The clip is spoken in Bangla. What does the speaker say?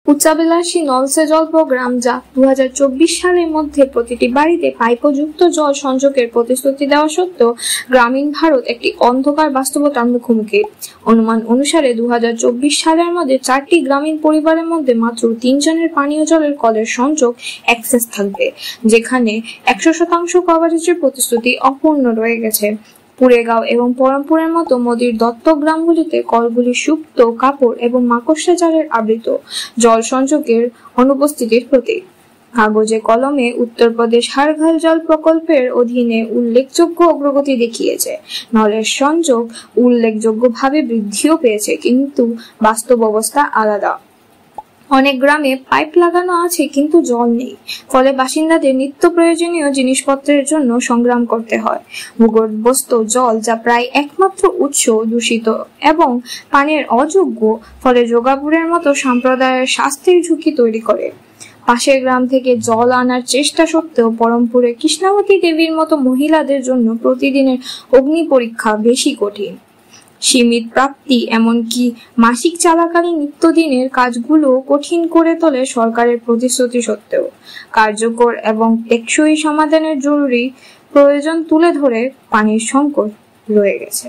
উচ্চাভিলাষী নল সে জল প্রোগ্রাম, যা 2024 সালের মধ্যে প্রতিটি বাড়িতে পাইপযুক্ত জল সংযোগের প্রতিশ্রুতি দেওয়া সত্ত্বেও গ্রামীণ ভারত একটি অন্ধকার বাস্তবতার মুখোমুখি। অনুমান অনুসারে 2024 সালের মধ্যে 4টি গ্রামীণ পরিবারের মধ্যে মাত্র 3 জনের পানীয় জলের কলের সংযোগ অ্যাক্সেস থাকবে, যেখানে 100% কভারেজের প্রতিশ্রুতি অপূর্ণ রয়ে গেছে। পুরেগাঁও এবং পরমপুরের মতো মোদির দত্তক গ্রামগুলিতে কলগুলি সুপ্ত কাপড় এবং মাকড়সা জালের আবৃত, জল সংযোগের অনুপস্থিতির প্রতীক। কাগজে কলমে উত্তরপ্রদেশ হাড়ঘাল জল প্রকল্পের অধীনে উল্লেখযোগ্য অগ্রগতি দেখিয়েছে। নলের সংযোগ উল্লেখযোগ্যভাবে বৃদ্ধিও পেয়েছে, কিন্তু বাস্তব অবস্থা আলাদা। অনেক গ্রামে পাইপ লাগানো আছে কিন্তু জল নেই, ফলে বাসিন্দাদের নিত্য প্রয়োজনীয় জিনিসপত্রের জন্য সংগ্রাম করতে হয়। ভূগর্ভস্থ জল, যা প্রায় একমাত্র উৎস, দূষিত এবং পানের অযোগ্য, ফলে যোগাপুরের মতো সম্প্রদায়ের স্বাস্থ্যের ঝুঁকি তৈরি করে। পাশের গ্রাম থেকে জল আনার চেষ্টা সত্ত্বেও পরমপুরে কৃষ্ণাবতী দেবীর মতো মহিলাদের জন্য প্রতিদিনের অগ্নি পরীক্ষা বেশি কঠিন। সীমিত প্রাপ্তি, এমনকি মাসিক চলাকালীন নিত্যদিনের কাজগুলো কঠিন করে তোলে সরকারের প্রতিশ্রুতি সত্ত্বেও। কার্যকর এবং টেকসই সমাধানের জরুরি প্রয়োজন তুলে ধরে পানির সংকট রয়ে গেছে।